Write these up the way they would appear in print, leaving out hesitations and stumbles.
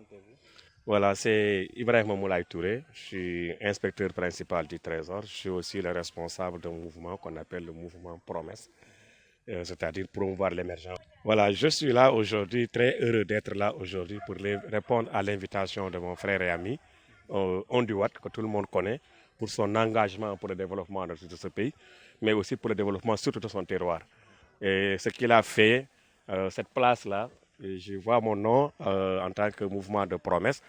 présentez-vous? Voilà, c'est Ibrahim Moulay Touré. Je suis inspecteur principal du Trésor. Je suis aussi le responsable d'un mouvement qu'on appelle le mouvement Promesse, c'est-à-dire promouvoir l'émergence. Voilà, je suis là aujourd'hui, très heureux d'être là aujourd'hui pour répondre à l'invitation de mon frère et ami, Onduwat, que tout le monde connaît, pour son engagement pour le développement de ce pays, mais aussi pour le développement surtout de son terroir. Et ce qu'il a fait, cette place-là, je vois mon nom en tant que mouvement de promesse,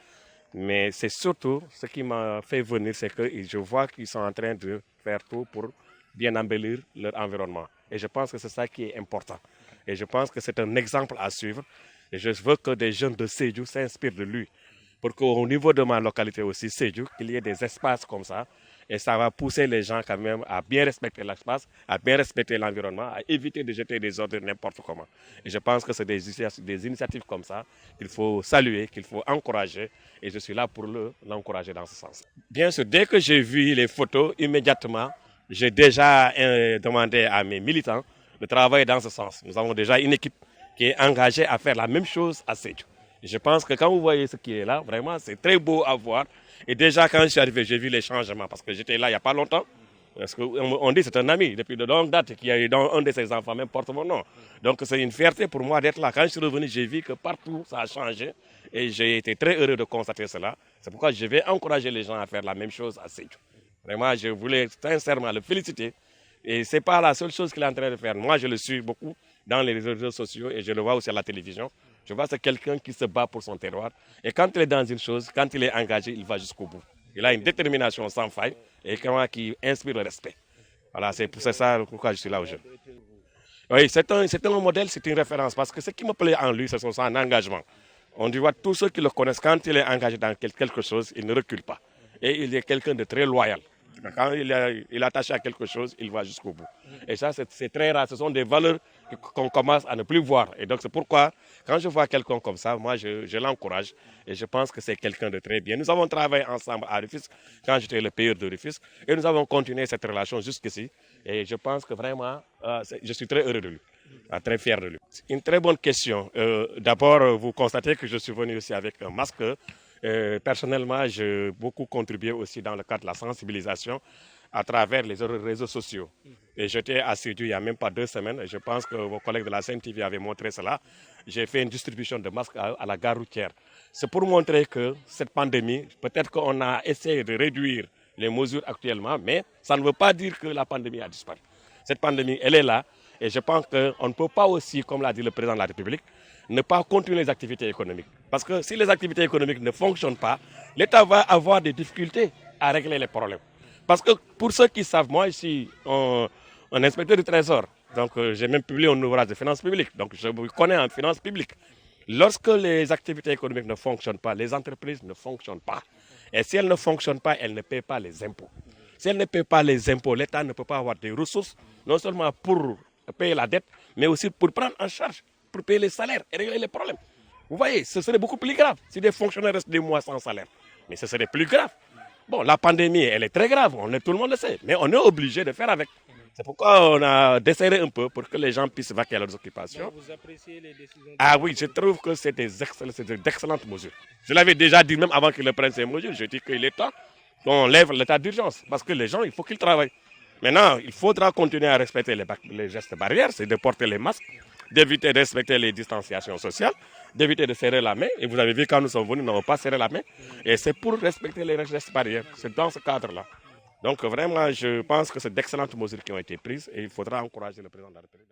mais c'est surtout ce qui m'a fait venir, c'est que je vois qu'ils sont en train de faire tout pour bien embellir leur environnement. Et je pense que c'est ça qui est important. Et je pense que c'est un exemple à suivre. Et je veux que des jeunes de Sédhiou s'inspirent de lui. Pour qu'au niveau de ma localité aussi, Sédhiou, qu'il y ait des espaces comme ça. Et ça va pousser les gens quand même à bien respecter l'espace, à bien respecter l'environnement, à éviter de jeter des ordures n'importe comment. Et je pense que c'est des initiatives comme ça qu'il faut saluer, qu'il faut encourager. Et je suis là pour l'encourager dans ce sens. Bien sûr, dès que j'ai vu les photos, immédiatement, j'ai déjà demandé à mes militants de travailler dans ce sens. Nous avons déjà une équipe qui est engagée à faire la même chose à Sédhiou. Je pense que quand vous voyez ce qui est là, vraiment, c'est très beau à voir. Et déjà, quand je suis arrivé, j'ai vu les changements parce que j'étais là il n'y a pas longtemps. Parce qu'on dit que c'est un ami depuis de longue date qui a eu dans un de ses enfants même porte mon nom. Donc c'est une fierté pour moi d'être là. Quand je suis revenu, j'ai vu que partout ça a changé et j'ai été très heureux de constater cela. C'est pourquoi je vais encourager les gens à faire la même chose à Sédhiou. Vraiment, je voulais sincèrement le féliciter. Et ce n'est pas la seule chose qu'il est en train de faire. Moi, je le suis beaucoup dans les réseaux sociaux et je le vois aussi à la télévision. Je vois que c'est quelqu'un qui se bat pour son terroir. Et quand il est dans une chose, quand il est engagé, il va jusqu'au bout. Il a une détermination sans faille et qui inspire le respect. Voilà, c'est ça pourquoi je suis là aujourd'hui. Oui, c'est un modèle, c'est une référence. Parce que ce qui me plaît en lui, c'est son engagement. On dit que tous ceux qui le connaissent, quand il est engagé dans quelque chose, il ne recule pas. Et il est quelqu'un de très loyal. Quand il est attaché à quelque chose, il va jusqu'au bout. Et ça, c'est très rare. Ce sont des valeurs qu'on commence à ne plus voir. Et donc, c'est pourquoi, quand je vois quelqu'un comme ça, moi, je l'encourage. Et je pense que c'est quelqu'un de très bien. Nous avons travaillé ensemble à Rufisque, quand j'étais le payeur de Rufisque. Et nous avons continué cette relation jusqu'ici. Et je pense que vraiment, je suis très heureux de lui. Très fier de lui. Une très bonne question. D'abord, vous constatez que je suis venu aussi avec un masque. Personnellement, j'ai beaucoup contribué aussi dans le cadre de la sensibilisation à travers les réseaux sociaux. Et j'étais assidu il n'y a même pas 2 semaines. Et je pense que vos collègues de la CNTV avaient montré cela. J'ai fait une distribution de masques à la gare routière. C'est pour montrer que cette pandémie, peut-être qu'on a essayé de réduire les mesures actuellement, mais ça ne veut pas dire que la pandémie a disparu. Cette pandémie, elle est là. Et je pense qu'on ne peut pas aussi, comme l'a dit le président de la République, ne pas continuer les activités économiques. Parce que si les activités économiques ne fonctionnent pas, l'État va avoir des difficultés à régler les problèmes. Parce que pour ceux qui savent, moi, je suis un inspecteur du Trésor. Donc, j'ai même publié un ouvrage de finances publiques. Donc, je me connais en finances publiques. Lorsque les activités économiques ne fonctionnent pas, les entreprises ne fonctionnent pas. Et si elles ne fonctionnent pas, elles ne paient pas les impôts. Si elles ne paient pas les impôts, l'État ne peut pas avoir des ressources, non seulement pour payer la dette, mais aussi pour prendre en charge, pour payer les salaires et régler les problèmes. Vous voyez, ce serait beaucoup plus grave si des fonctionnaires restent des mois sans salaire. Mais ce serait plus grave. Bon, la pandémie, elle est très grave, tout le monde le sait, mais on est obligé de faire avec. C'est pourquoi on a desserré un peu pour que les gens puissent vaquer à leurs occupations. Donc vous appréciez les décisions Ah oui, je trouve que c'est d'excellentes mesures. Je l'avais déjà dit même avant qu'il prenne ces mesures, je dis qu'il est temps qu'on lève l'état d'urgence parce que les gens, il faut qu'ils travaillent. Maintenant, il faudra continuer à respecter les gestes barrières, c'est de porter les masques, d'éviter de respecter les distanciations sociales, d'éviter de serrer la main. Et vous avez vu quand nous sommes venus, nous n'avons pas serré la main. Et c'est pour respecter les gestes barrières. C'est dans ce cadre-là. Donc vraiment, je pense que c'est d'excellentes mesures qui ont été prises et il faudra encourager le président de la République.